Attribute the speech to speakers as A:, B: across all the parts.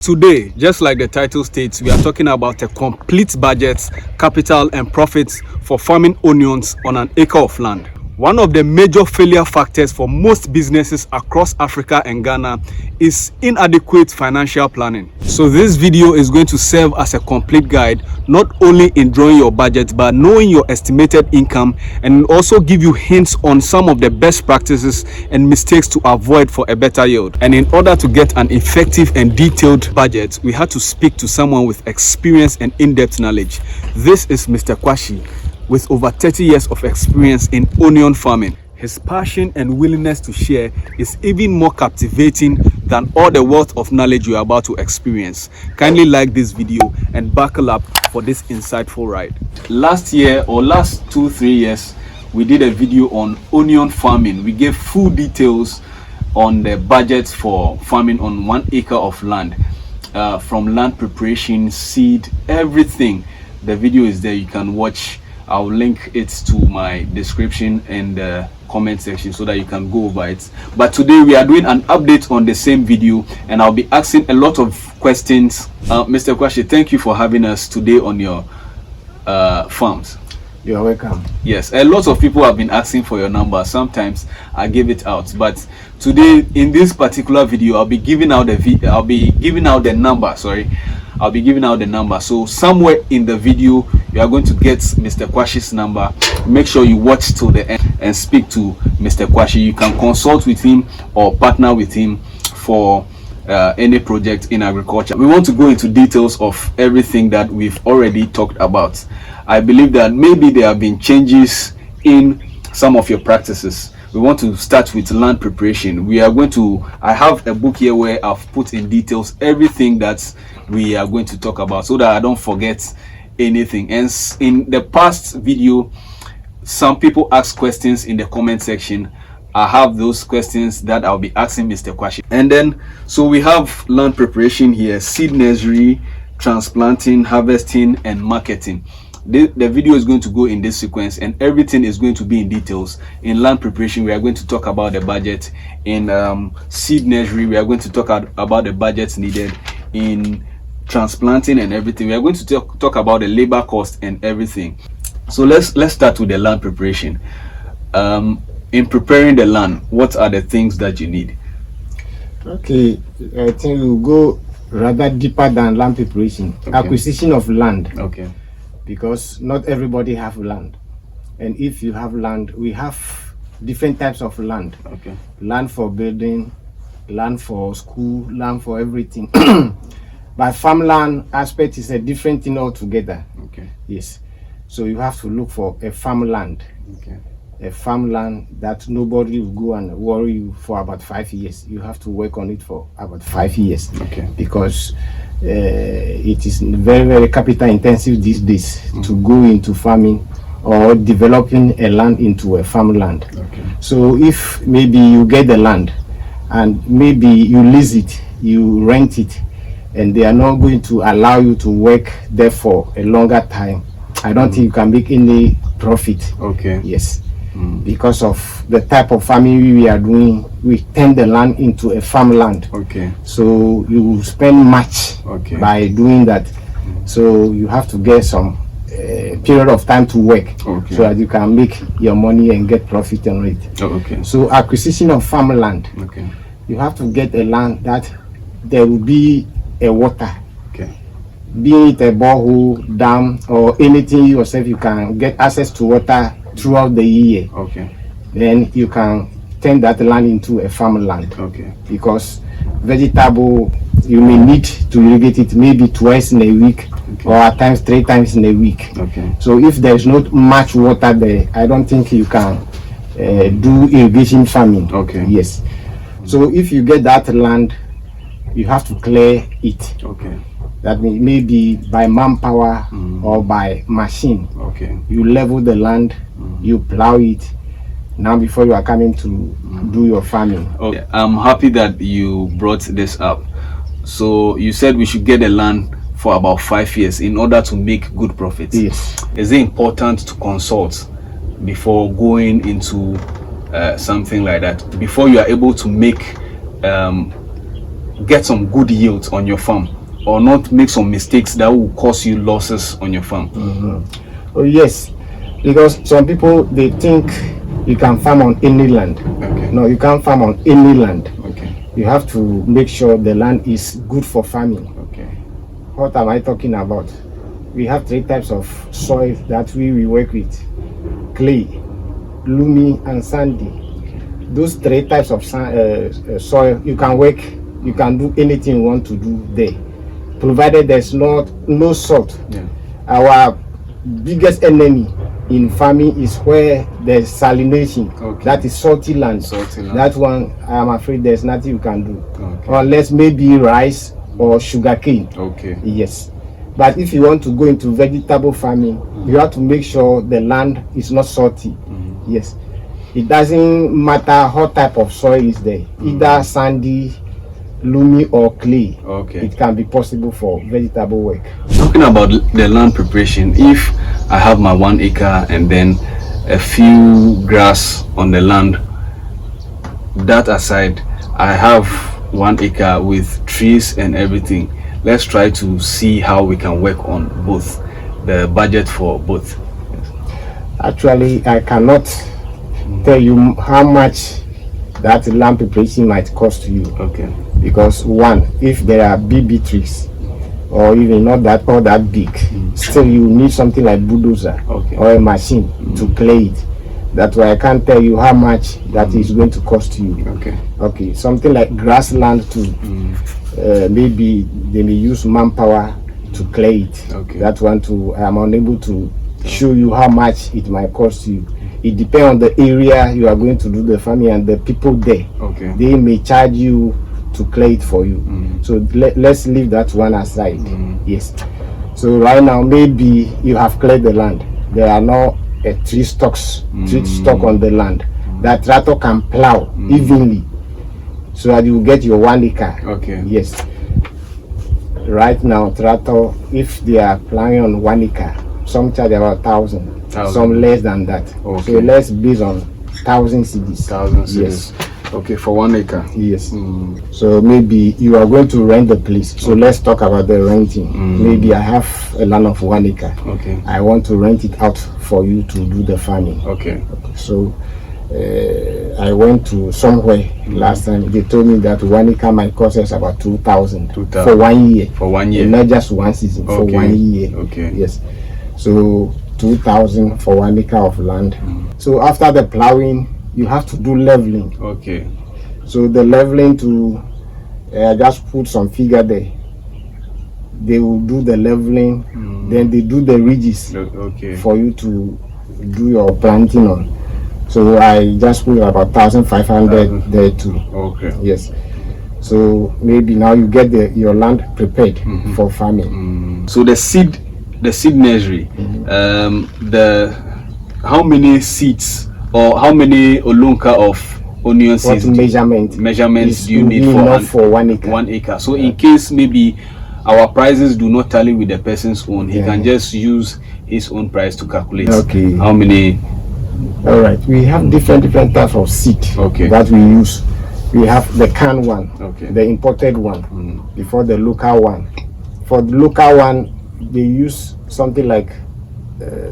A: Today, just like the title states, we are talking about a complete budget, capital and profits for farming onions on an acre of land. One of the major failure factors for most businesses across Africa and Ghana is inadequate financial planning. So this video is going to serve as a complete guide, not only in drawing your budget, but knowing your estimated income, and also give you hints on some of the best practices and mistakes to avoid for a better yield. And in order to get an effective and detailed budget, we had to speak to someone with experience and in-depth knowledge. This is Mr. Quarshie, with over 30 years of experience in onion farming. His passion and willingness to share is even more captivating than all the wealth of knowledge you are about to experience. Kindly like this video and buckle up for this insightful ride. Last year or last 2-3 years, we did a video on onion farming. We gave full details on the budget for farming on 1 acre of land, from land preparation, seed, everything. The video is there, you can watch. I'll link it to my description and the comment section so that you can go over it. But today we are doing an update on the same video, and I'll be asking a lot of questions. Mr. Quarshie, thank you for having us today on your farms.
B: You're welcome.
A: Yes, a lot of people have been asking for your number. Sometimes I give it out, but today in this particular video I'll be giving out the number. I'll be giving out the number. So somewhere in the video you are going to get Mr. Quarshie's number. Make sure you watch till the end and speak to Mr. Quarshie. You can consult with him or partner with him for any project in agriculture. We want to go into details of everything that we've already talked about. I believe that maybe there have been changes in some of your practices. We want to start with land preparation. I have a book here where I've put in details everything that we are going to talk about so that I don't forget anything. And in the past video, some people asked questions in the comment section. I have those questions that I'll be asking Mr. Quarshie. And then, so we have land preparation here, seed nursery, transplanting, harvesting, and marketing. The video is going to go in this sequence, and everything is going to be in details. In land preparation, we are going to talk about the budget. In seed nursery, we are going to talk about the budgets needed. In transplanting and everything, we are going to talk about the labor cost and everything. So let's start with the land preparation. In preparing the land, what are the things that you need?
B: Okay, I think we'll go rather deeper than land preparation. Okay. Acquisition of land.
A: Okay.
B: Because not everybody have land, and if you have land, we have different types of land.
A: Okay.
B: Land for building, land for school, land for everything. But farmland aspect is a different thing altogether.
A: Okay.
B: Yes. So you have to look for a farmland.
A: Okay.
B: A farmland that nobody will go and worry you for about 5 years. You have to work on it for about 5 years.
A: Okay.
B: Because it is very, very capital intensive these days to go into farming or developing a land into a farmland.
A: Okay.
B: So if maybe you get the land and maybe you lease it, you rent it, and they are not going to allow you to work there for a longer time, I don't think you can make any profit.
A: Okay.
B: Yes. Because of the type of farming we are doing, we turn the land into a farmland.
A: Okay.
B: So you spend much by doing that. So you have to get some period of time to work so that you can make your money and get profit on it.
A: Okay.
B: So acquisition of farmland.
A: Okay.
B: You have to get a land that there will be a water.
A: Okay.
B: Be it a borehole, dam, or anything yourself, you can get access to water throughout the year.
A: Okay.
B: Then you can turn that land into a farmland.
A: Okay.
B: Because vegetable, you may need to irrigate it maybe twice in a week, or at times 3 times in a week.
A: Okay.
B: So if there's not much water there, I don't think you can do irrigation farming.
A: Okay.
B: Yes. So if you get that land, you have to clear it.
A: Okay.
B: That may be by manpower or by machine.
A: Okay.
B: You level the land, you plow it. Now before you are coming to do your farming.
A: Okay. I'm happy that you brought this up. So you said we should get the land for about 5 years in order to make good profits.
B: Yes.
A: Is it important to consult before going into something like that? Before you are able to make get some good yields on your farm, or not make some mistakes that will cause you losses on your farm?
B: Oh yes, because some people, they think you can farm on any land.
A: Okay.
B: No, you can't farm on any land.
A: Okay.
B: You have to make sure the land is good for farming.
A: Okay.
B: What am I talking about? We have 3 types of soil that we work with: clay, loamy, and sandy. Those 3 types of soil, you can work, you can do anything you want to do there, provided there's no salt.
A: Yeah.
B: Our biggest enemy in farming is where there's salination.
A: Okay.
B: That is salty land.
A: Salty land.
B: That one, I'm afraid there's nothing you can do.
A: Okay.
B: Unless maybe rice or sugarcane.
A: Okay.
B: Yes. But if you want to go into vegetable farming, you have to make sure the land is not salty. Yes. It doesn't matter what type of soil is there, either sandy, loamy, or clay.
A: Okay.
B: It can be possible for vegetable work.
A: Talking about the land preparation, if I have my 1 acre and then a few grass on the land, that aside, I have 1 acre with trees and everything. Let's try to see how we can work on both, the budget for both.
B: Actually, I cannot tell you how much that land preparation might cost you.
A: Okay.
B: Because one, if there are BB trees, or even not that all that big, still you need something like bulldozer.
A: Okay.
B: Or a machine to clear it. That's why I can't tell you how much that is going to cost you.
A: Okay.
B: Okay, something like grassland too. Maybe they may use manpower to clear it.
A: Okay.
B: That one too, I'm unable to show you how much it might cost you. It depends on the area you are going to do the farming and the people there.
A: Okay.
B: They may charge you to clear it for you. So let's leave that one aside. Yes. So right now, maybe you have cleared the land. There are no tree stalks on the land. That tractor can plow evenly, so that you get your 1 acre.
A: Okay.
B: Yes. Right now, tractor, if they are plowing on 1 acre, some charge about 1,000, some less than that.
A: Okay.
B: So let's base on 1,000 cedis.
A: 1,000 cedis.
B: Yes.
A: Okay, for 1 acre.
B: Yes. So maybe you are going to rent the place. So let's talk about the renting. Maybe I have a land of 1 acre.
A: Okay.
B: I want to rent it out for you to do the farming.
A: Okay.
B: So I went to somewhere last time. They told me that 1 acre might cost us about 2,000 for 1 year.
A: For 1 year.
B: Not just one season, for 1 year.
A: Okay.
B: Yes. So 2,000 for 1 acre of land. So after the plowing, you have to do leveling.
A: Okay.
B: So the leveling to, just put some figure there. They will do the leveling, then they do the ridges for you to do your planting on. So I just put about 1,500 there too.
A: Okay.
B: Yes. So maybe now you get your land prepared for farming.
A: So the seed nursery, how many seeds or how many olunka of onion seeds?
B: What measurements
A: do you need
B: for 1 acre?
A: 1 acre. So in case maybe our prices do not tally with the person's own, he can just use his own price to calculate how many.
B: All right, we have different types of seed that we use. We have the canned one, the imported one, before the local one. For the local one, they use something like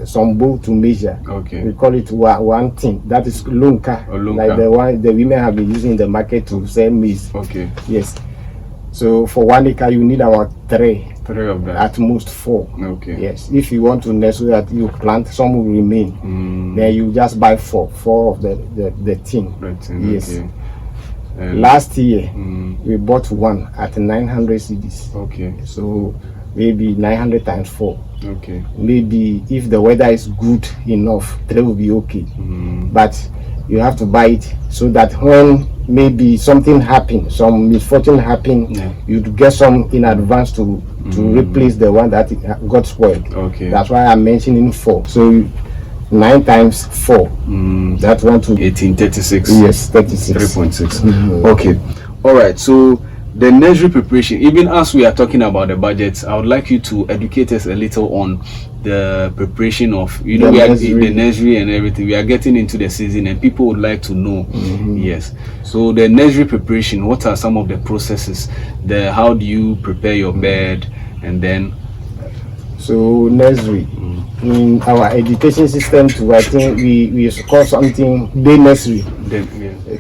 B: some bowl to measure. We call it one thing. That is lunka, like the one the women have been using in the market to sell maize. Yes. So for 1 acre, you need about 3
A: of that.
B: At most 4. Yes. If you want to nurse so that you plant, some will remain. Then you just buy 4 of the tin. Yes. Last year we bought one at 900 cedis. So maybe 900 times 4. Maybe if the weather is good enough, 3 will be okay. But you have to buy it so that when maybe something happen, some misfortune happen, you get some in advance to replace the one that got spoiled. That's why I'm mentioning 4. So 9 times 4. That one to
A: 1836.
B: Yes, 36.
A: 3.6. Okay. All right. So the nursery preparation, even as we are talking about the budgets, I would like you to educate us a little on the preparation of, you know, the nursery and everything. We are getting into the season and people would like to know. Yes. So the nursery preparation, what are some of the processes? How do you prepare your bed, and then?
B: So nursery, in our education system too, I think we call something day nursery.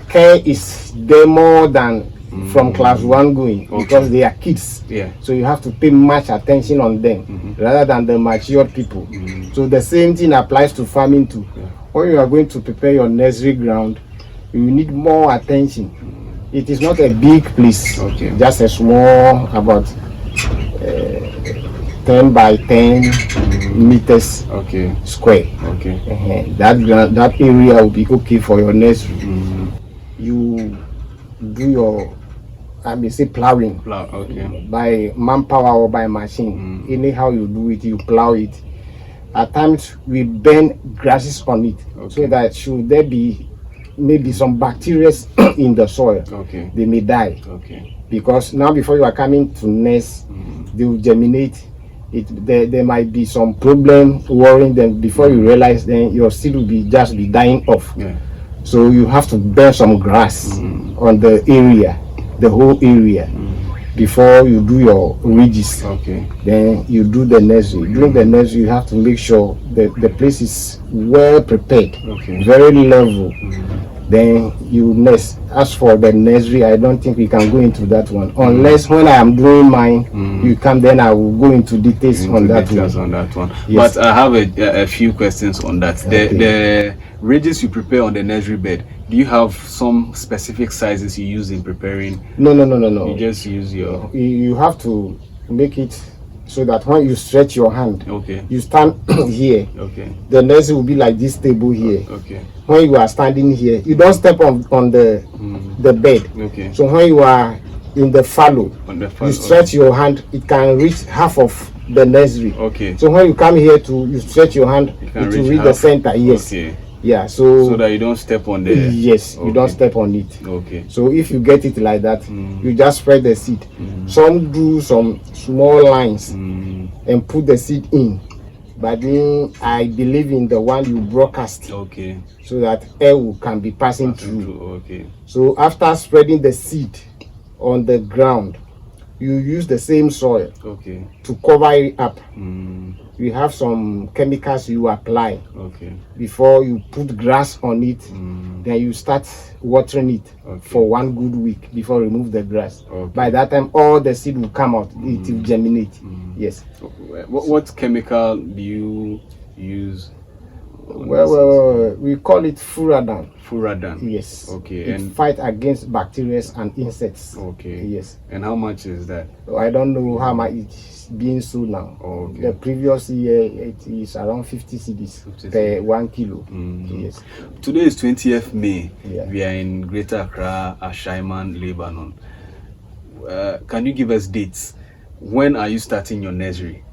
B: Care is there more than from class 1 going, because they are kids. So you have to pay much attention on them rather than the matured people. So the same thing applies to farming too. When you are going to prepare your nursery ground, you need more attention. It is not a big place, just a small, about 10 by 10 meters square. That area will be okay for your nursery. You do your, I may say, plowing by manpower or by machine. Anyhow you do it, you plow it. At times we burn grasses on it, so that should there be maybe some bacteria in the soil, they may die. Because now before you are coming to nest, they will germinate. There might be some problem worrying them. Before you realize, then your seed will just be dying off. So you have to burn some grass on the area, the whole area, before you do your ridges. Then you do the nursery. During the nursery, you have to make sure that the place is well prepared, very level. Then you nest. As for the nursery, I don't think we can go into that one, unless when I am doing mine, you come, then I will go into details on that one.
A: Yes. But I have a few questions on that. The ridges you prepare on the nursery bed, do you have some specific sizes you use in preparing?
B: No.
A: You just use your...
B: You have to make it so that when you stretch your hand, you stand here. The nursery will be like this table here. When you are standing here, you don't step on the bed. So when you are in the fallow, you stretch your hand, it can reach half of the nursery. So when you come here you stretch your hand, it will reach the center. So
A: that you don't step on the...
B: you don't step on it. So if you get it like that, you just spread the seed. Some do some small lines and put the seed in, but then I believe in the one you broadcast, so that air can be passing through. So after spreading the seed on the ground, you use the same soil to cover it up. You have some chemicals you apply before you put grass on it. Then you start watering it for 1 good week before you remove the grass. By that time, all the seed will come out. It will germinate. Yes.
A: What chemical do you use?
B: Well, we call it furadan. Yes.
A: And
B: fight against bacteria and insects. Yes.
A: And how much is that?
B: I don't know how much it's being sold now. The previous year it is around 50 cedis per 1 kilo. Yes.
A: Today is 20th May. We are in Greater Accra, Ashaiman, Lebanon. Can you give us dates? When are you starting your nursery?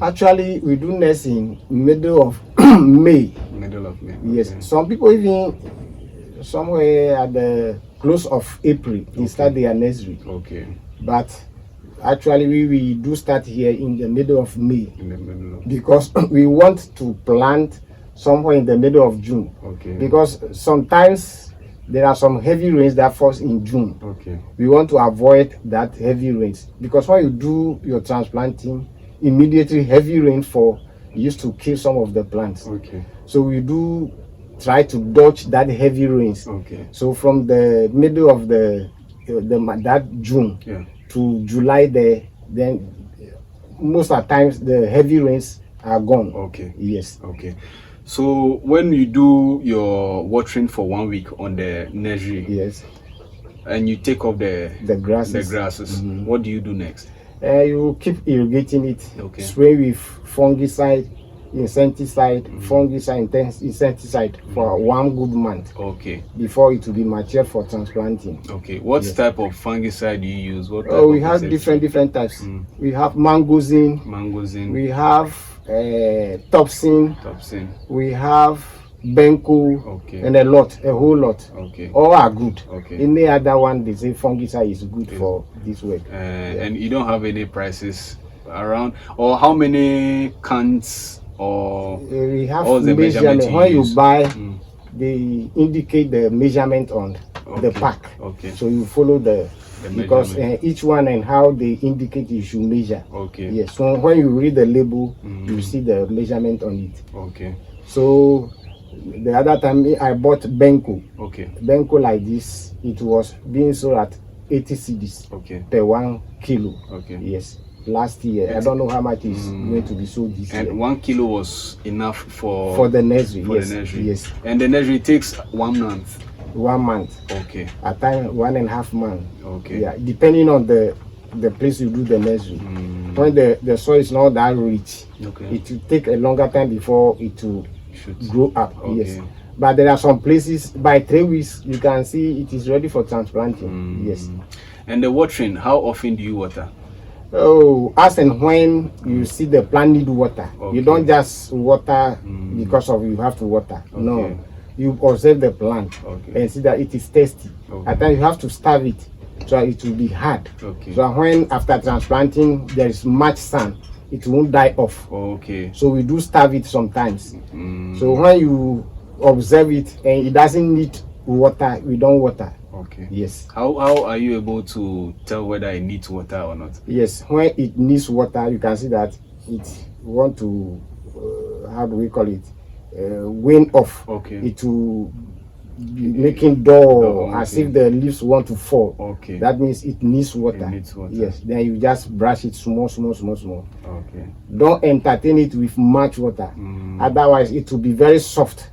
B: Actually, we do nurse in middle of May. Yes. Some people even somewhere at the close of April they start their nursery. But actually we do start here in the middle of May. Because we want to plant somewhere in the middle of June. Because sometimes there are some heavy rains that falls in June. We want to avoid that heavy rains, because when you do your transplanting, immediately heavy rainfall used to kill some of the plants. So we do try to dodge that heavy rains. So from the middle of that June to July there, then most of the times the heavy rains are gone. Yes.
A: So when you do your watering for 1 week on the nursery, and you take off the grasses, what do you do next?
B: You keep irrigating it, spray with fungicide, insecticide, insecticide for 1 good month. Before it will be mature for transplanting.
A: What type of fungicide do you use?
B: We have different types. We have mangosine. We have topsin. We have benko,
A: Okay.
B: and a whole lot.
A: Okay.
B: All are good.
A: Okay.
B: Any other one they say fungicide is good for this work.
A: And you don't have any prices around, or how many cans, or
B: We have
A: all the
B: measurement. When you
A: use?
B: buy, they indicate the measurement on the pack.
A: Okay.
B: So you follow the because each one and how they indicate you should measure.
A: Okay.
B: Yes. So when you read the label, you see the measurement on it.
A: Okay.
B: So the other time I bought benko.
A: Okay.
B: Benko like this, it was being sold at 80 cedis per 1 kilo.
A: Okay.
B: Yes. Last year, I don't know how much is going to be sold this year.
A: And 1 kilo was enough for
B: the nursery.
A: For
B: yes.
A: the nursery.
B: Yes.
A: And the nursery takes 1 month.
B: 1 month.
A: Okay.
B: At time 1.5 months.
A: Okay.
B: Yeah, depending on the place you do the nursery. When the soil is not that rich, it will take a longer time before it will grow up. Yes. But there are some places by 3 weeks you can see it is ready for transplanting. Yes.
A: And the watering, how often do you water?
B: Oh, as and when you see the plant need water, you don't just water because of you have to water. No, you observe the plant and see that it is thirsty. At times you have to starve it, so it will be hard. So when after transplanting there is much sun, it won't die off. So we do starve it sometimes. So when you observe it and it doesn't need water, we don't water. Yes.
A: How are you able to tell whether it needs water or not?
B: Yes, when it needs water, you can see that it want to how do we call it? Wane off. It will be making dull as if the leaves want to fall. That means it needs water. Yes. Then you just brush it small. Don't entertain it with much water. Otherwise, it will be very soft.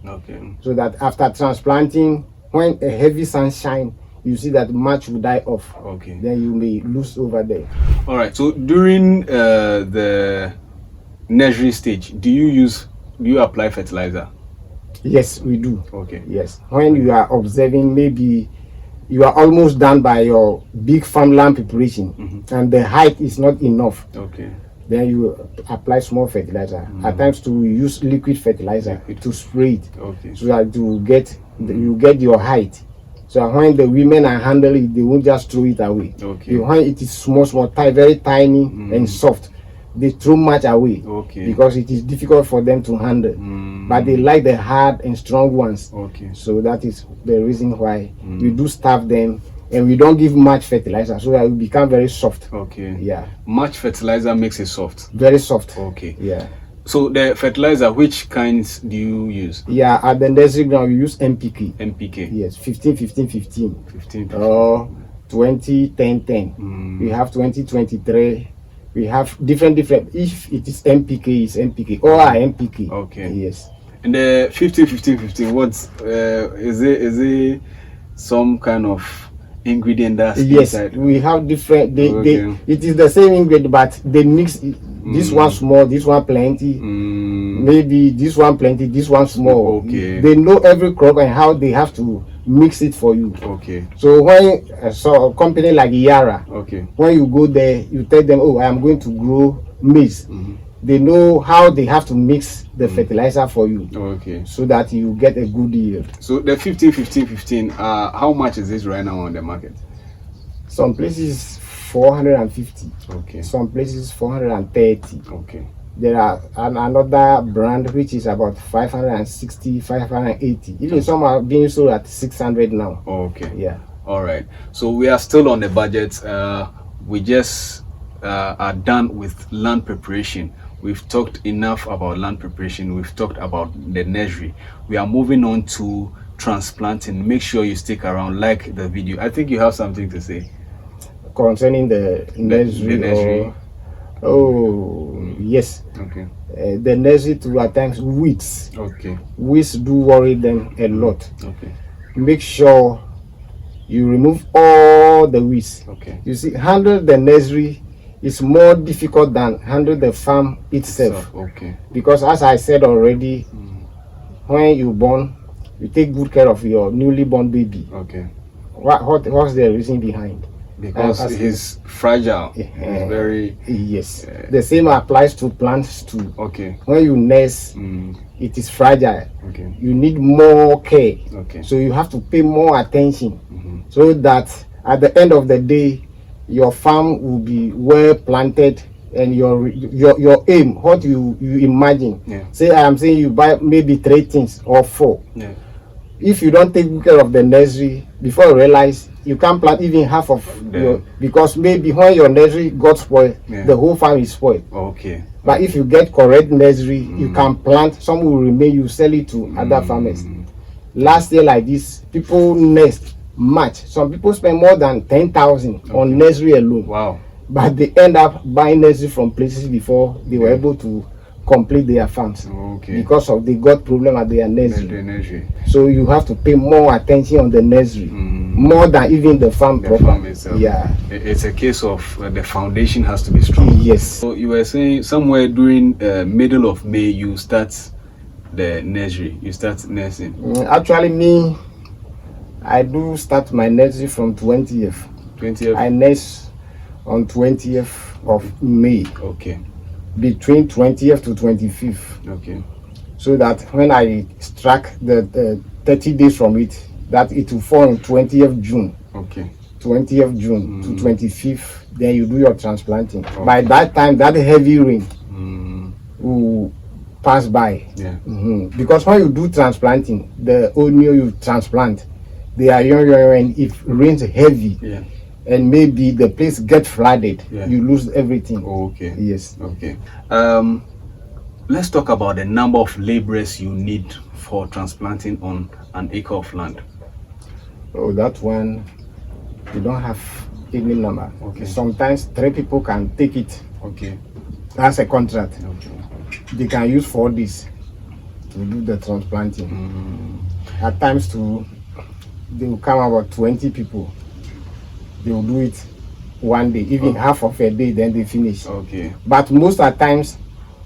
B: So that after transplanting, when a heavy sunshine, you see that much will die off. Then you may lose over there.
A: All right. So during the nursery stage, do you apply fertilizer?
B: Yes, we do. Yes. When you are observing, maybe you are almost done by your big farmland preparation, and the height is not enough. Then you apply small fertilizer. At times to use liquid fertilizer to spray it, so that you get your height. So when the women are handling it, they won't just throw it away. When it is small, very tiny and soft, they throw much away because it is difficult for them to handle. But they like the hard and strong ones. So that is the reason why we do starve them. And we don't give much fertilizer, so that it will become very soft. Yeah.
A: Much fertilizer makes it soft.
B: Very soft. Yeah.
A: So the fertilizer, which kinds do you use?
B: Yeah, at the nursery ground we use NPK.
A: NPK.
B: Yes, 15, 15, 15.
A: 15.
B: Or 20, 10, 10. We have 20, 23. We have different. If it is NPK, it's NPK. All are NPK. Yes.
A: And the 15, 15, 15. What is it? Some kind of ingredient that's inside?
B: We have different. It is the same ingredient, but they mix it. This one small, this one plenty. Maybe this one plenty, this one small. They know every crop and how they have to mix it for you. So when a company like Yara, when you go there, you tell them, oh, I am going to grow maize. They know how they have to mix the fertilizer for you, so that you get a good yield.
A: So the 15, 15, 15. How much is this right now on the market?
B: Some places 450. Some places 430. There are another brand which is about 560, 580. Even some are being sold at 600 now. Yeah.
A: All right. So we are still on the budget. We just are done with land preparation. We've talked enough about land preparation. We've talked about the nursery. We are moving on to transplanting. Make sure you stick around, like the video. I think you have something to say
B: concerning the nursery. Oh, yes. The nursery too, at times weeds. Weeds do worry them a lot. Make sure you remove all the weeds. You see, handle the nursery is more difficult than handle the farm itself. Because as I said already, when you born, you take good care of your newly born baby. What's the reason behind?
A: Because it is fragile. It's very...
B: Yes. The same applies to plants too.
A: Okay.
B: When you nurse, it is fragile.
A: Okay.
B: You need more care.
A: Okay.
B: So you have to pay more attention so that at the end of the day, your farm will be well planted and your aim, what you imagine.
A: Yeah.
B: Say I am saying you buy maybe 3 things or 4.
A: Yeah.
B: If you don't take care of the nursery, before you realize you can't plant even half of your, because maybe when your nursery got spoiled, the whole farm is spoiled.
A: Okay.
B: But if you get correct nursery, you can plant, some will remain, you sell it to other farmers. Last year like this, people nest much. Some people spend more than 10,000 on nursery alone.
A: Wow.
B: But they end up buying nursery from places before they were able to complete their farms.
A: Okay.
B: Because of they got problem at their nursery.
A: The nursery.
B: So you have to pay more attention on the nursery, more than even the farm proper.
A: Farm itself.
B: Yeah.
A: It's a case of the foundation has to be strong.
B: Yes.
A: So you were saying somewhere during middle of May you start the nursery. You start nursing.
B: Actually, me, I do start my nursery from 20th.
A: 20th.
B: I nurse on 20th of May.
A: Okay.
B: Between 20th to 25th.
A: Okay.
B: So that when I struck the 30 days from it, that it will fall on 20th June.
A: Okay.
B: 20th June to 25th, then you do your transplanting. Okay. By that time, that heavy rain will pass by.
A: Yeah.
B: Because when you do transplanting, the onion you transplant, they are young, and if rains heavy, and maybe the place get flooded, you lose everything.
A: Okay.
B: Yes.
A: Okay. Let's talk about the number of laborers you need for transplanting on an acre of land.
B: Oh, that one, you don't have any number.
A: Okay.
B: Sometimes 3 people can take it.
A: Okay.
B: That's a contract.
A: Okay.
B: They can use 4 days to do the transplanting. At times too, they will come about 20 people. They will do it one day, even half of a day, then they finish.
A: Okay.
B: But most of the times,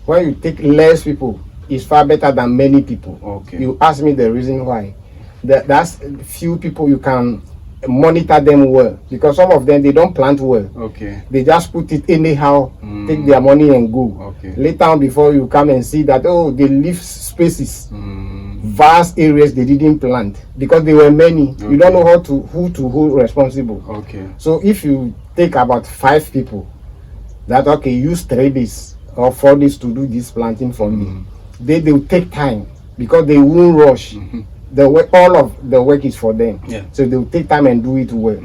B: when you take less people, it's far better than many people.
A: Okay.
B: You ask me the reason why. That's few people you can monitor them well, because some of them they don't plant well.
A: Okay.
B: They just put it anyhow, take their money and go.
A: Okay.
B: Later on, before you come and see that, oh, they leave spaces, vast areas they didn't plant because they were many. Okay. You don't know who to hold responsible.
A: Okay.
B: So if you take about 5 people, that okay, use 3 days or 4 days to do this planting for me, they will take time because they won't rush. The work, all of the work is for them.
A: Yeah.
B: So they will take time and do it well.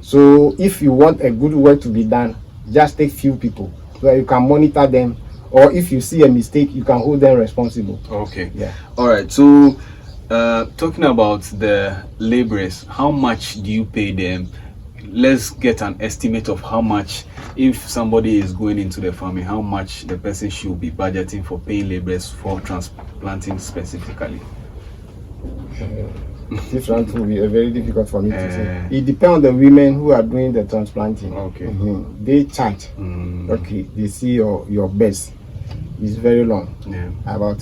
B: So if you want a good work to be done, just take few people so you can monitor them, or if you see a mistake, you can hold them responsible.
A: Okay.
B: Yeah.
A: All right. So talking about the laborers, how much do you pay them? Let's get an estimate of how much, if somebody is going into the farming, how much the person should be budgeting for paying laborers for transplanting specifically.
B: This one will be very difficult for me to say. It depends on the women who are doing the transplanting.
A: Okay.
B: They charge. Okay, they see your best. It's very long.
A: Yeah.
B: About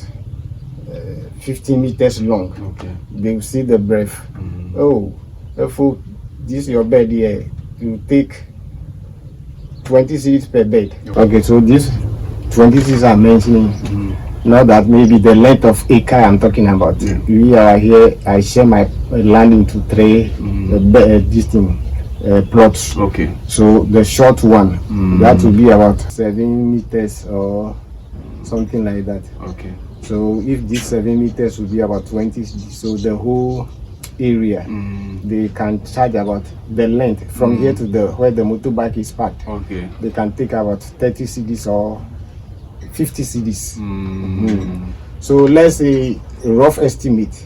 B: 50 meters long.
A: Okay.
B: They will see the breath. Oh, if this your bed here, you take 20 seeds per bed. Okay, so this 20 seeds I'm mentioning. Now that maybe the length of acre I'm talking about. We are here, I share my land into 3 plots.
A: Okay.
B: So the short one, that will be about 7 meters or something like that.
A: Okay.
B: So if this 7 meters will be about 20, so the whole area, they can charge about the length from here to the where the motorbike is parked. Okay. They can take about 30 cedis or 50 cedis. So let's say a rough estimate.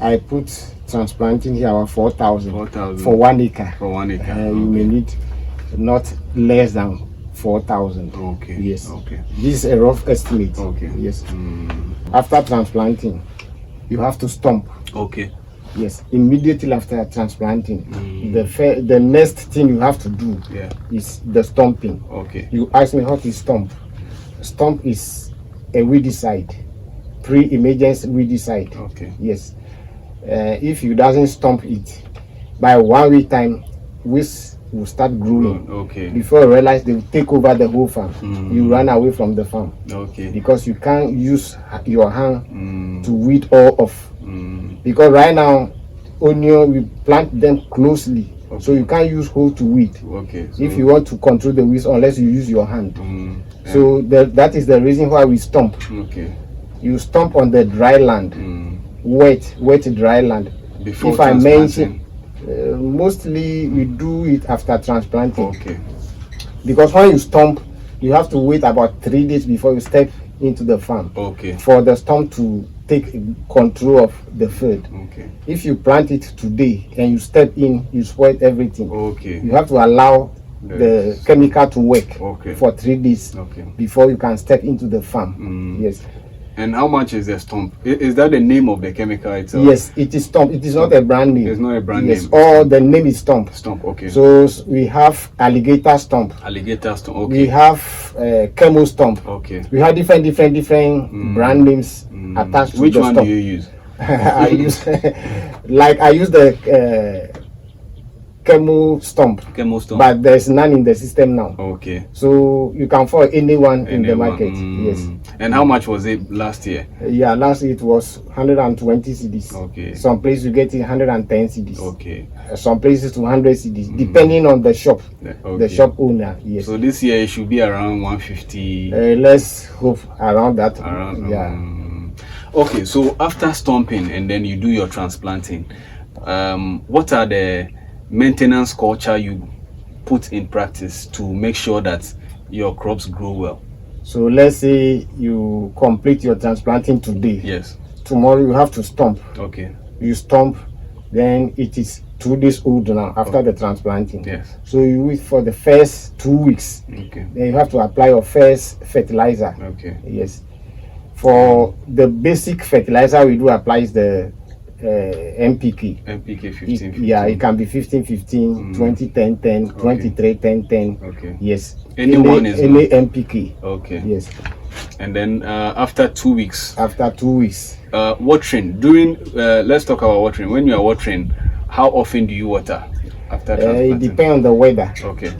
B: I put transplanting here about 4,000 for 1 acre. For 1 acre. You may need not less than 4,000. Okay. Yes. Okay. This is a rough estimate. Okay. Yes. After transplanting, you have to stump. Okay. Yes. Immediately after transplanting, the next thing you have to do is the stumping. Okay. You ask me what is stump. Stump is a weedicide, pre-emergence weedicide. Okay. Yes. If you doesn't stump it, by 1 week time, with will start growing.
A: Okay.
B: Before you realize, they will take over the whole farm. You run away from the farm.
A: Okay.
B: Because you can't use your hand to weed all off. Because right now, onion, we plant them closely. Okay. So you can't use hoe to weed. Okay. So if you want to control the weeds, unless you use your hand. So that is the reason why we stomp. Okay. You stomp on the dry land, wet dry land.
A: Before
B: if I mention, mostly we do it after transplanting. Okay. Because when you stomp, you have to wait about 3 days before you step into the farm. Okay. For the stomp to take control of the field. Okay. If you plant it today and you step in, you spoil everything. Okay. You have to allow the chemical to work for 3 days before you can step into the farm. Yes.
A: And how much is the stump? Is that the name of the chemical itself?
B: Yes, it is stump. It is not a brand name.
A: It's not a brand
B: name.
A: Yes,
B: or the name is stump.
A: Stump, okay.
B: So we have alligator stump.
A: Alligator stump, okay.
B: We have chemo stump.
A: Okay.
B: We have different brand names attached to
A: Which
B: the
A: one
B: stump.
A: do you use?
B: I use I use the chemo stump, but there's none in the system now. Okay. So you can find anyone in the market. Yes.
A: And how much was it last year?
B: Yeah, last year it was 120 cedis. Okay. Some places you get it 110 cedis. Okay. Some places 200 cedis, depending on the shop, the shop owner. Yes.
A: So this year it should be around 150.
B: Let's hope around that. Yeah.
A: Okay. So after stumping and then you do your transplanting, what are the maintenance culture you put in practice to make sure that your crops grow well?
B: So let's say you complete your transplanting today.
A: Yes.
B: Tomorrow you have to stump.
A: Okay.
B: You stump, then it is 2 days old now after the transplanting.
A: Yes.
B: So you wait for the first 2 weeks. Okay. Then you have to apply your first fertilizer. Okay. Yes. For the basic fertilizer we do apply is the NPK.
A: NPK 15.
B: Yeah, it can be 15, 20, 10, 10, 23, 10, 10. Okay. Yes.
A: Any
B: NPK.
A: Okay.
B: Yes.
A: And then after 2 weeks.
B: After 2 weeks.
A: Watering. Let's talk about watering. When you are watering, how often do you water after transplanting?
B: It depends on the weather.
A: Okay.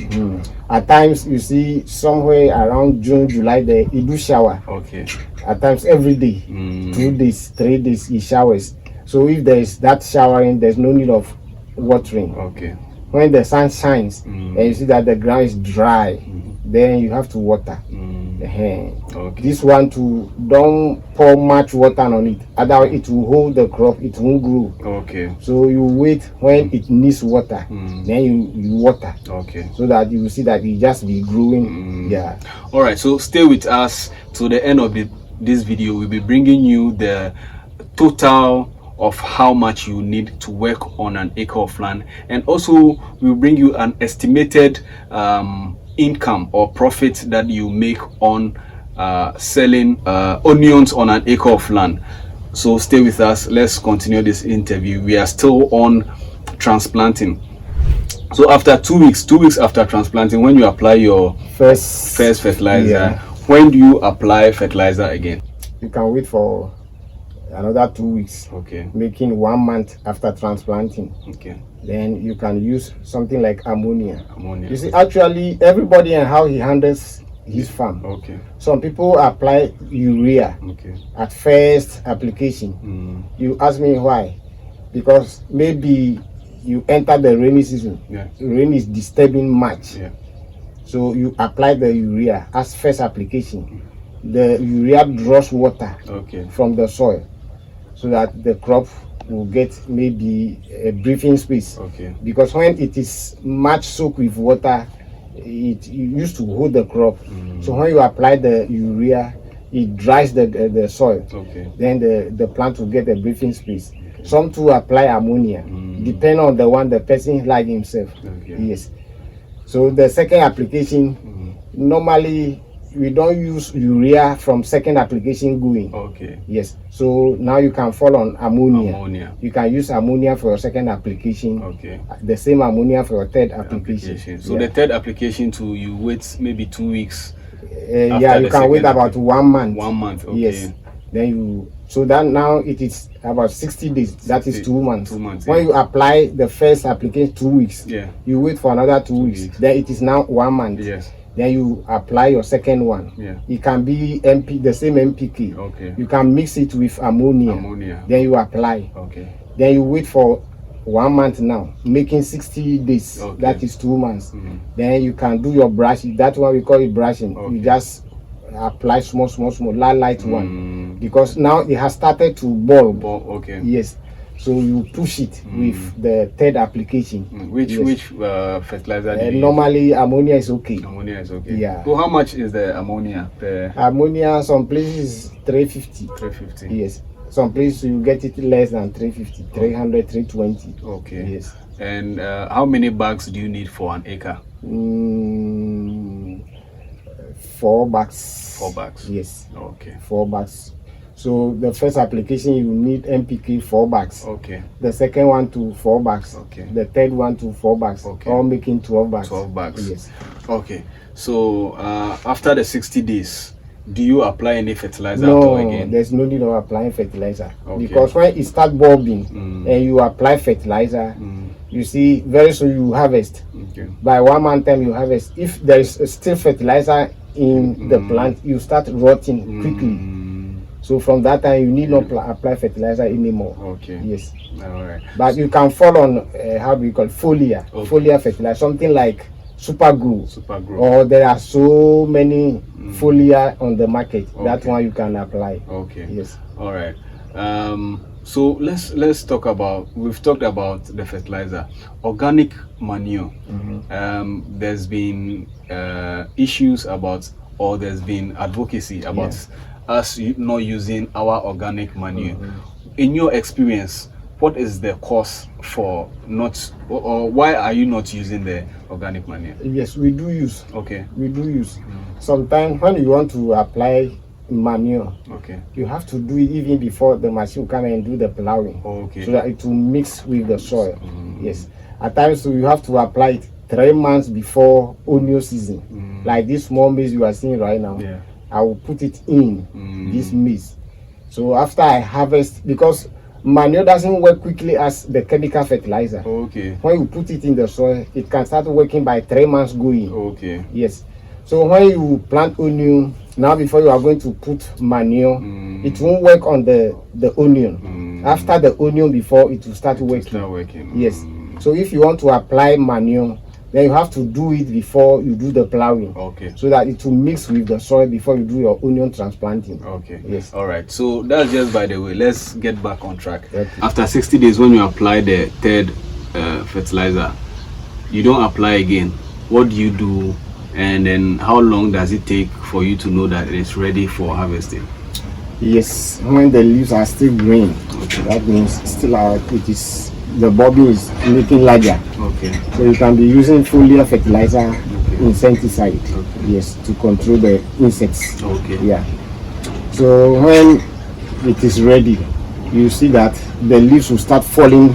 B: At times you see somewhere around June, July, it do shower.
A: Okay.
B: At times every day, 2 days, 3 days, it showers. So if there is that showering, there's no need of watering. Okay. When the sun shines and you see that the ground is dry, then you have to water. Okay. This one too, don't pour much water on it, otherwise it will hold the crop, it won't grow. Okay. So you wait when it needs water, then you water. Okay. So that you will see that it just be growing. Yeah.
A: All right. So stay with us to the end of this video. We'll be bringing you the total of how much you need to work on an acre of land, and also we'll bring you an estimated income or profit that you make on selling onions on an acre of land. So stay with us. Let's continue this interview. We are still on transplanting. So after 2 weeks after transplanting, when you apply your first fertilizer, when do you apply fertilizer again?
B: You can wait for another 2 weeks. Okay. Making 1 month after transplanting. Okay. Then you can use something like ammonia. You see, actually, everybody and how he handles his farm. Okay. Some people apply urea at first application. You ask me why? Because maybe you enter the rainy season. Yeah. Rain is disturbing much. Yeah. So you apply the urea as first application. The urea draws water from the soil, so that the crop will get maybe a breathing space. Okay. Because when it is much soaked with water, it used to hold the crop. So when you apply the urea, it dries the soil. Okay. Then the plant will get a breathing space. Okay. Some too apply ammonia, depending on the one the person like himself. Okay. Yes. So the second application, normally we don't use urea from second application going. Okay. Yes. So now you can fall on ammonia. You can use ammonia for your second application. Okay. The same ammonia for your third application.
A: So the third application too, you wait maybe 2 weeks.
B: Yeah, you can wait about 1 month.
A: 1 month. Okay.
B: Yes. Then you, so that now it is about 60 days. That is 2 months.
A: 2 months.
B: When you apply the first application 2 weeks, you wait for another 2 weeks. Then it is now 1 month.
A: Yes.
B: Then you apply your second one. It can be the same NPK.
A: Okay.
B: You can mix it with ammonia. Then you apply.
A: Okay.
B: Then you wait for 1 month now, making 60 days.
A: Okay.
B: That is 2 months. Then you can do your brushing. That's why we call it brushing.
A: Okay.
B: You just apply small, light one, because now it has started to bulb.
A: Okay.
B: Yes. So you push it with the third application.
A: Which fertilizer do you use?
B: Normally ammonia is okay.
A: Ammonia is okay.
B: Yeah.
A: So how much is the ammonia per?
B: Ammonia, some places 350.
A: 350.
B: Yes. Some places you get it less than 350, 300, 320.
A: Okay.
B: Yes.
A: And how many bags do you need for an acre?
B: 4 bags.
A: 4 bags.
B: Yes.
A: Okay.
B: 4 bags. So the first application you need NPK 4 bags.
A: Okay.
B: The second one to 4 bags.
A: Okay.
B: The third one to 4 bags.
A: Okay.
B: All making 12 bags.
A: 12 bags.
B: Yes.
A: Okay. So after the 60 days, do you apply any fertilizer at all again?
B: There's no need of applying fertilizer.
A: Okay.
B: Because when it starts bulbing and you apply fertilizer, you see very soon you harvest.
A: Okay.
B: By 1 month time you harvest. If there is still fertilizer in the plant, you start rotting quickly. So from that time, you need not apply fertilizer anymore.
A: Okay.
B: Yes.
A: All right.
B: But you can fall on how do we call it? Foliar.
A: Okay.
B: Foliar fertilizer, something like super glue.
A: Super glue.
B: Or there are so many foliar on the market. Okay. That one you can apply.
A: Okay.
B: Yes.
A: All right. So let's talk about. We've talked about the fertilizer, organic manure. There's been issues about, or there's been advocacy about us not using our organic manure. In your experience, what is the cause for not, or why are you not using the organic manure?
B: Yes, we do use.
A: Okay.
B: We do use. Sometimes when you want to apply manure,
A: okay,
B: you have to do it even before the machine come and do the plowing.
A: Okay.
B: So that it will mix with the soil. Yes. At times so you have to apply it 3 months before onion season. Like this small maize you are seeing right now.
A: Yeah.
B: I will put it in this maize. So after I harvest, because manure doesn't work quickly as the chemical fertilizer.
A: Okay.
B: When you put it in the soil, it can start working by 3 months going.
A: Okay.
B: Yes. So when you plant onion, now before you are going to put manure, it won't work on the onion. After the onion, before it will start working. Yes. So if you want to apply manure, then you have to do it before you do the plowing.
A: Okay.
B: So that it will mix with the soil before you do your onion transplanting.
A: Okay.
B: Yes.
A: All right. So that's just by the way. Let's get back on track.
B: Okay.
A: After 60 days, when you apply the third fertilizer, you don't apply again. What do you do? And then how long does it take for you to know that it is ready for harvesting?
B: Yes. When the leaves are still green, that means still it is, the bulbing is making larger.
A: Okay.
B: So you can be using foliar fertilizer, insecticide, yes, to control the insects.
A: Okay.
B: Yeah. So when it is ready, you see that the leaves will start falling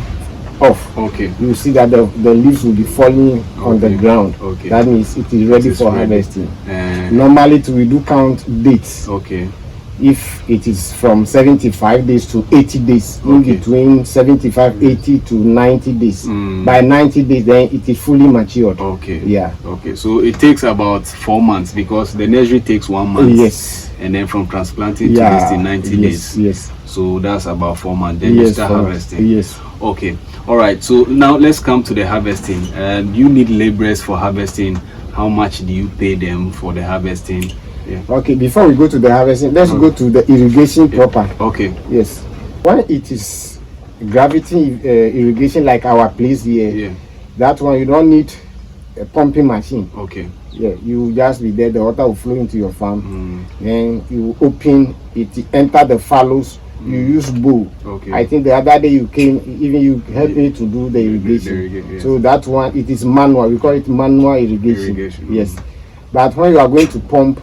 B: off.
A: Okay.
B: You see that the leaves will be falling on the ground.
A: Okay.
B: That means it is ready for harvesting.
A: And
B: normally we do count dates.
A: okay.
B: If it is from 75 days to 80 days, in between 75, 80 to 90 days. By 90 days, then it is fully matured.
A: Okay.
B: Yeah.
A: Okay. So it takes about 4 months because the nursery takes 1 month.
B: Yes.
A: And then from transplanting to this thing, 90 days.
B: Yes.
A: So that's about 4 months. Then you start harvesting.
B: Yes.
A: Okay. All right. So now let's come to the harvesting. You need laborers for harvesting. How much do you pay them for the harvesting? Yeah.
B: Okay, before we go to the harvesting, let's go to the irrigation proper.
A: Okay.
B: Yes. When it is gravity irrigation like our place here, that one you don't need a pumping machine.
A: Okay.
B: Yeah, you just be there, the water will flow into your farm. Then you open it, enter the fallows. You use bowl.
A: Okay.
B: I think the other day you came, even you helped me to do the irrigation. So that one, it is manual. We call it manual irrigation. Yes. But when you are going to pump,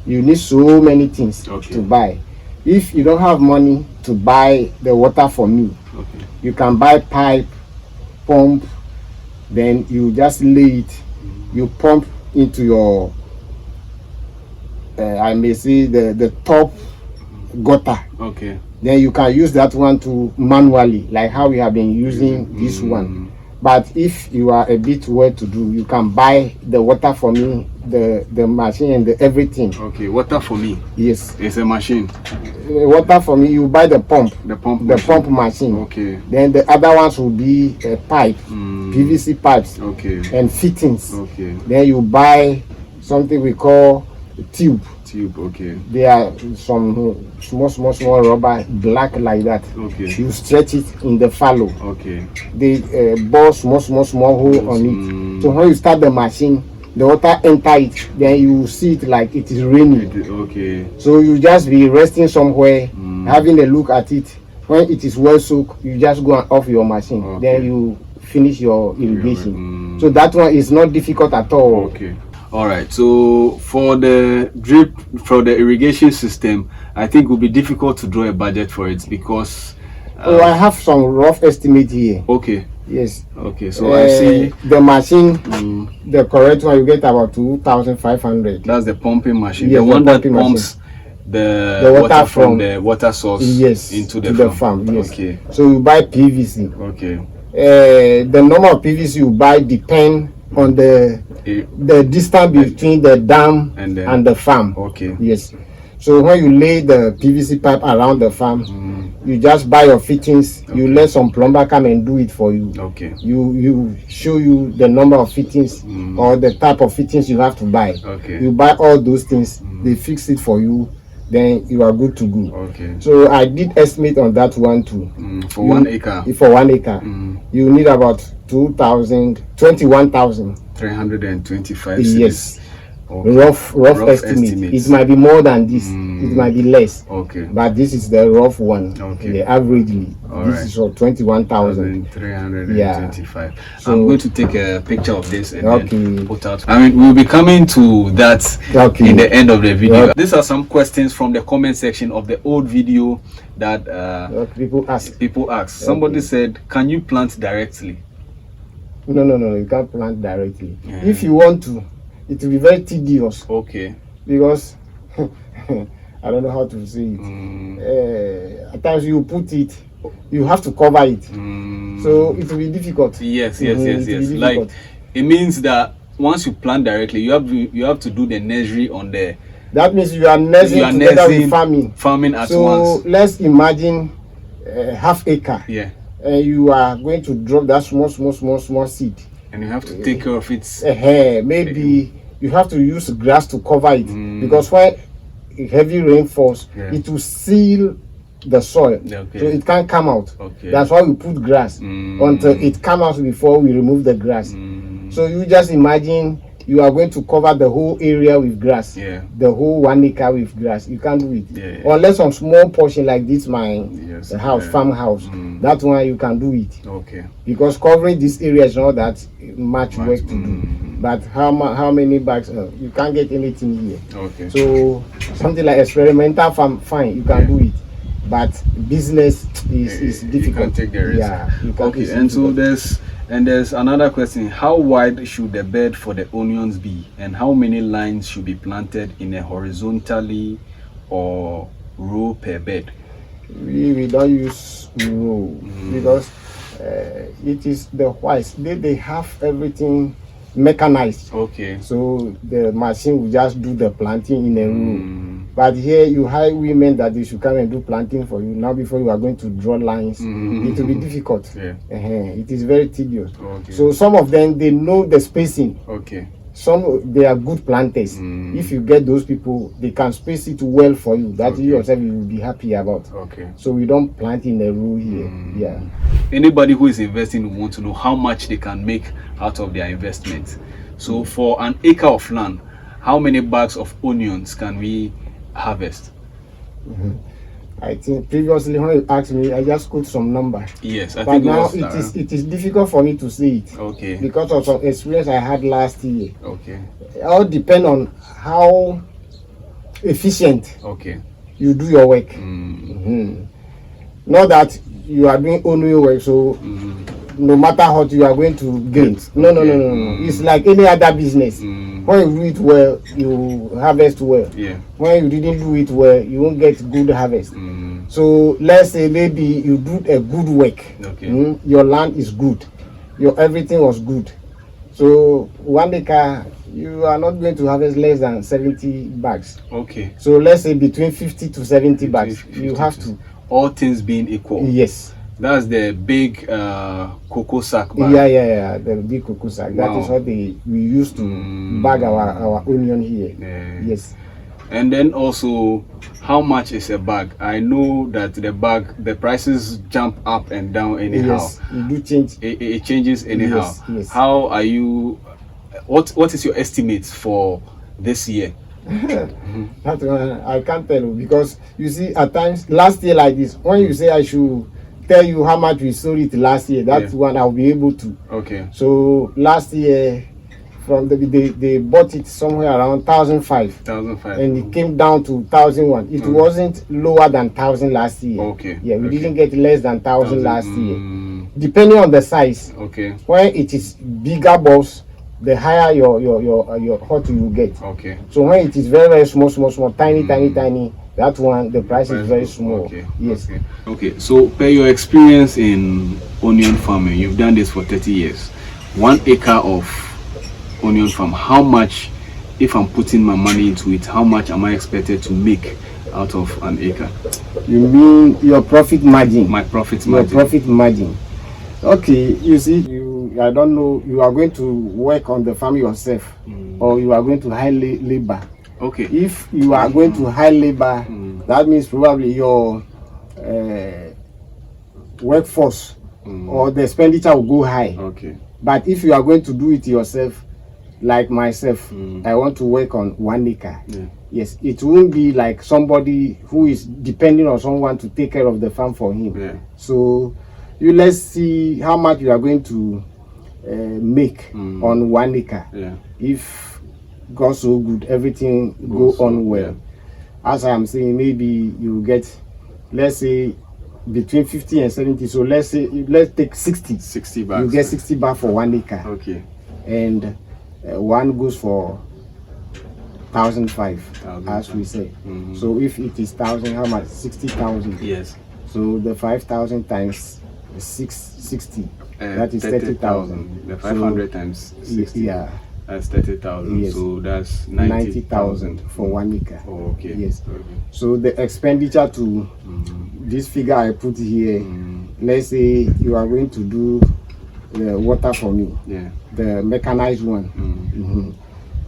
B: you need so many things to buy. If you don't have money to buy the water for me, you can buy pipe, pump, then you just lay it, you pump into your, I may say the top gutter.
A: Okay.
B: Then you can use that one to manually, like how we have been using this one. But if you are a bit well to do, you can buy the water for me, the machine and the everything.
A: Okay, water for me.
B: Yes.
A: It's a machine.
B: Water for me, you buy the pump.
A: The pump
B: machine.
A: Okay.
B: Then the other ones will be a pipe, PVC pipes.
A: Okay.
B: And fittings.
A: Okay.
B: Then you buy something we call tube.
A: Okay.
B: They are some small rubber, black like that.
A: Okay.
B: You stretch it in the fallow.
A: Okay.
B: They bore small hole on it. So when you start the machine, the water enter it, then you see it like it is raining.
A: Okay.
B: So you just be resting somewhere, having a look at it. When it is well soaked, you just go and off your machine.
A: Okay.
B: Then you finish your irrigation. So that one is not difficult at all.
A: Okay. All right. So for the irrigation system, I think it will be difficult to draw a budget for it because.
B: I have some rough estimate here.
A: Okay.
B: Yes.
A: Okay. So I see
B: the machine, the correct one, you get about 2,500.
A: That's the pumping machine.
B: Yes,
A: the one that
B: pumping
A: pumps the water from the water source into the farm.
B: Yes.
A: Okay.
B: So you buy PVC.
A: Okay.
B: The number of PVC you buy depend on the distance between the dam and the farm.
A: Okay.
B: Yes. So when you lay the PVC pipe around the farm, you just buy your fittings. Okay. You let some plumber come and do it for you.
A: Okay.
B: You show you the number of fittings or the type of fittings you have to buy.
A: Okay.
B: You buy all those things. They fix it for you. Then you are good to go.
A: Okay.
B: So I did estimate on that one too.
A: For 1 acre.
B: For 1 acre, you need about 21,000.
A: 325.
B: Yes.
A: Okay.
B: Rough estimate. It might be more than this. It might be less.
A: Okay.
B: But this is the rough one.
A: Okay.
B: The averagely.
A: All
B: this
A: right.
B: is for 21,000.
A: 325.
B: So,
A: I'm going to take a picture of this and
B: okay.
A: then put out. I mean, we'll be coming to that in the end of the video.
B: Okay.
A: These are some questions from the comment section of the old video that
B: people ask.
A: Somebody said, "Can you plant directly?"
B: No. You can't plant directly.
A: Yeah.
B: If you want to, it will be very tedious.
A: Okay.
B: Because I don't know how to say it. At times you put it, you have to cover it. So it will be difficult.
A: Yes. Like it means that once you plant directly, you have to do the nursery on the.
B: That means you are nursing together with farming.
A: Farming at
B: so
A: once.
B: So let's imagine half acre.
A: Yeah.
B: And you are going to drop that small seed.
A: And you have to take care of it.
B: Maybe you have to use grass to cover it because when heavy rain falls, it will seal the soil, so it can't come out. Okay. That's why we put grass until it comes out before we remove the grass. So you just imagine you are going to cover the whole area with grass, the whole 1 acre with grass. You can't do it unless on small portion like this, the house, farmhouse. That one you can do it. Okay. Because covering this area is not that much work to do. But how many bags? You can't get anything here. Okay. So something like experimental farm, fine, you can do it. But business is difficult.
A: You can take the risk.
B: Yeah.
A: Okay. And so there's another question. How wide should the bed for the onions be, and how many lines should be planted in a horizontally or row per bed?
B: We don't use row because it is the whites. They have everything mechanized. Okay. So the machine will just do the planting in a row. But here you hire women that they should come and do planting for you. Now before you are going to draw lines, it will be difficult. Yeah. It is very tedious. Okay. So some of them, they know the spacing. Okay. Some, they are good planters. If you get those people, they can space it well for you. That you yourself you will be happy about. Okay. So we don't plant in a row here. Yeah.
A: Anybody who is investing will want to know how much they can make out of their investment. So for an acre of land, how many bags of onions can we harvest?
B: I think previously when you asked me, I just quote some number.
A: Yes, I
B: but
A: think
B: now it is difficult for me to say it. Okay. Because of some experience I had last year. Okay. It all depend on how efficient you do your work. Not that you are doing only work, so no matter what you are going to gain. No. It's like any other business. When you do it well, you harvest well.
A: Yeah.
B: When you didn't do it well, you won't get good harvest. So let's say maybe you do a good work.
A: Okay.
B: Your land is good. Your everything was good. So 1 acre, you are not going to harvest less than 70 bags.
A: Okay.
B: So let's say between 50 to 70 bags. You have to.
A: All things being equal.
B: Yes.
A: That's the big cocoa sack bag.
B: Yeah. The big cocoa sack. That is what we use to bag our onion here.
A: Yeah.
B: Yes.
A: And then also, how much is a bag? I know that the prices jump up and down anyhow.
B: Yes, it do change.
A: It changes anyhow.
B: Yes.
A: How are you? What is your estimate for this year?
B: That one, I can't tell you, because you see, at times last year like this, when you say I should tell you how much we sold it last year, that's one I'll be able to.
A: Okay.
B: So last year, from they bought it somewhere around 1,005.
A: 1,005.
B: And it came down to 1,001. It wasn't lower than 1,000 last year.
A: Okay.
B: Yeah, we didn't get less than 1,000 last year.
A: Depending
B: on the size.
A: Okay.
B: When it is bigger balls, the higher your what you get.
A: Okay.
B: So when it is very small, tiny, that one the price is very small.
A: Okay.
B: Yes.
A: Okay. So per your experience in onion farming, you've done this for 30 years. 1 acre of onion farm, how much, if I'm putting my money into it, how much am I expected to make out of an acre?
B: You mean your profit margin?
A: My profit margin.
B: Your profit margin. Okay, you see, I don't know, you are going to work on the farm yourself, or you are going to hire labor.
A: Okay.
B: If you are going to hire labor, that means probably your workforce or the expenditure will go high.
A: Okay.
B: But if you are going to do it yourself, like myself, I want to work on 1 acre.
A: Yeah.
B: Yes, it won't be like somebody who is depending on someone to take care of the farm for him.
A: Yeah.
B: So let's see how much you are going to make on 1 acre.
A: Yeah.
B: If God so good, everything go on well. Yeah. As I am saying, maybe you get, let's say, between 50 and 70. So let's take 60.
A: 60 bags.
B: You get 60 bags for 1 acre.
A: Okay.
B: And one goes for 1,005, as we say. So if it is 1,000, how much? 60,000.
A: Yes.
B: So the 5,000 times 60, that is 30,000.
A: The 500 times 60.
B: Yeah.
A: That's 30,000.
B: Yes.
A: So that's 90,000
B: for 1 acre.
A: Oh, okay.
B: Yes.
A: Okay.
B: So the expenditure to this figure I put here, let's say you are going to do the water for me. Yeah. The mechanized one.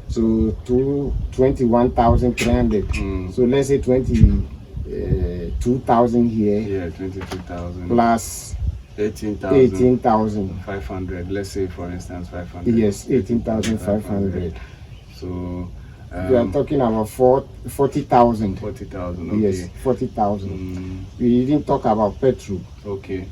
B: So 21,300. So let's say 22,000 here.
A: Yeah, 22,000.
B: Plus
A: 18,500. Let's say, for instance, 500.
B: Yes, 18,500.
A: So
B: we are talking about 40,000.
A: 40,000. Okay.
B: Yes, 40,000. We didn't talk about petrol.
A: Okay.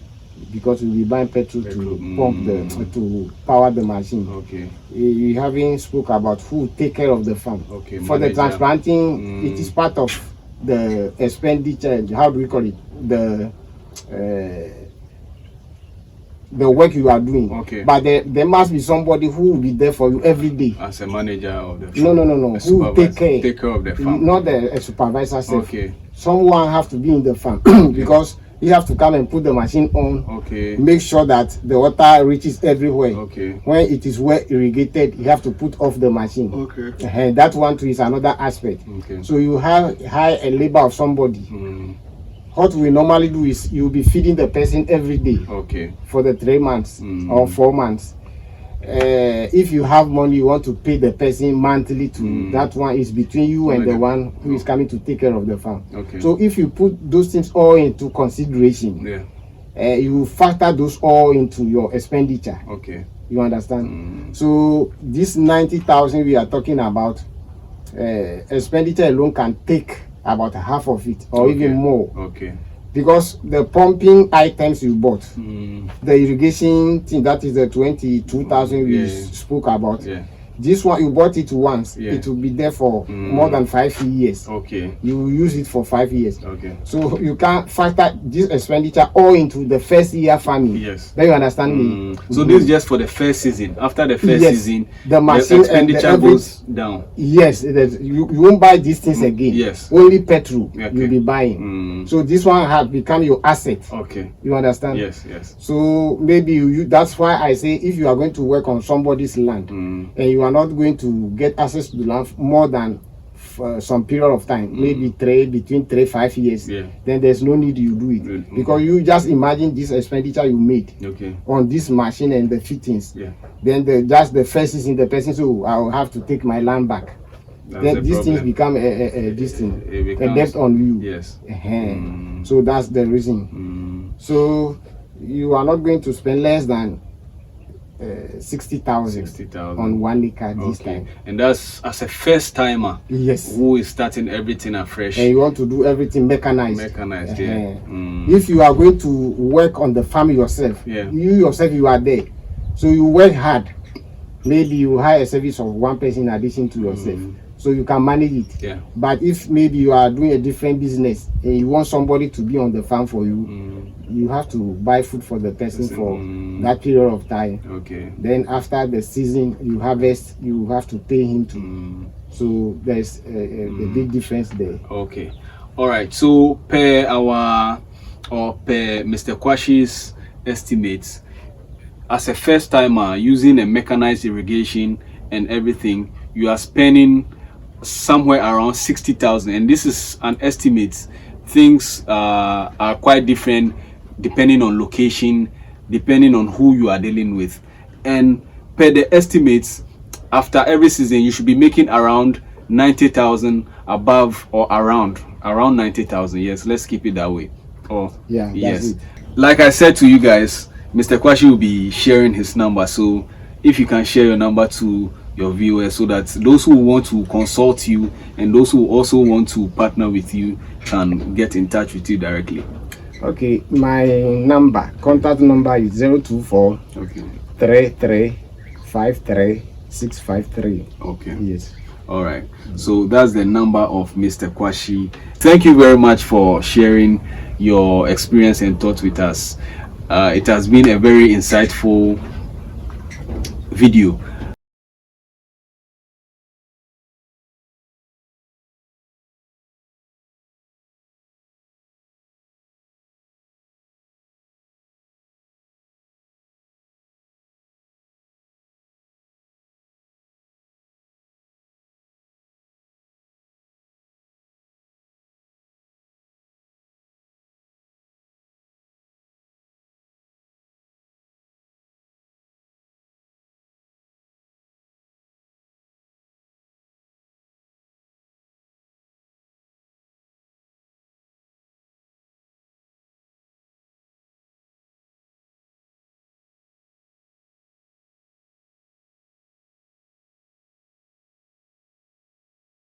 B: Because we'll be buying petrol to pump to power the machine. Okay. We haven't spoke about who take care of the farm. Okay. For the transplanting, it is part of the expenditure. How do we call it? The work you are doing. Okay. But there must be somebody who will be there for you every day.
A: As a manager of the farm.
B: No. Who will take care
A: of the farm.
B: Not a supervisor.
A: Okay.
B: Someone have to be in the farm because you have to come and put the machine on. Okay. Make sure that the water reaches everywhere. Okay. When it is well irrigated, you have to put off the machine. Okay. That one too is another aspect. Okay. So you hire a labor of somebody. What we normally do is you'll be feeding the person every day. Okay. For the 3 months or 4 months. If you have money, you want to pay the person monthly to that one is between you and the one who is coming to take care of the farm. Okay. So if you put those things all into consideration, you factor those all into your expenditure. Okay. You understand? So this 90,000 we are talking about, expenditure alone can take about half of it or even more. Okay. Because the pumping items you bought, the irrigation thing, that is the 22,000 we spoke about, This one you bought it once,
A: Yeah.
B: it will be there for more than 5 years.
A: Okay.
B: You will use it for 5 years.
A: Okay.
B: So you can't factor this expenditure all into the first year farming.
A: Yes.
B: Then you understand me?
A: So this is just for the first season. After the first
B: Yes.
A: season,
B: The machine
A: expenditure
B: and
A: goes down.
B: Yes, you won't buy these things again.
A: Yes.
B: Only petrol
A: Okay.
B: you'll be buying. So this one has become your asset.
A: Okay.
B: You understand?
A: Yes, yes.
B: So maybe you that's why I say if you are going to work on somebody's land and you are not going to get access to the land more than some period of time, maybe between 3-5 years, then there's no need you do it because you just imagine this expenditure you made on this machine and the fittings. Then just the first season the person say, oh, I will have to take my land back. Then these things become a debt on you. Yes. So that's the reason. So you are not going to spend less than 60,000 on 1 acre this time.
A: And that's as a first timer.
B: Yes.
A: Who is starting everything afresh.
B: And you want to do everything mechanized.
A: Yeah.
B: If you are going to work on the farm yourself, you yourself you are there. So you work hard. Maybe you hire a service of one person in addition to yourself. So you can manage it.
A: Yeah.
B: But if maybe you are doing a different business and you want somebody to be on the farm for you, you have to buy food for the person for that period of time.
A: Okay.
B: Then after the season you harvest, you have to pay him too. So there's a big difference there.
A: Okay. All right. So per Mr. Quarshie's estimates, as a first timer using a mechanized irrigation and everything, you are spending somewhere around 60,000, and this is an estimate. Things are quite different depending on location, depending on who you are dealing with. And per the estimates, after every season you should be making around 90,000, above or around 90,000. Yes, let's keep it that way. Yes, like I said to you guys, Mr. Quarshie will be sharing his number, so if you can share your number to your viewers so that those who want to consult you and those who also want to partner with you can get in touch with you directly.
B: Okay, my contact number is 024 3353 653.
A: Okay.
B: Yes.
A: All right. So that's the number of Mr. Quarshie. Thank you very much for sharing your experience and thoughts with us. It has been a very insightful video.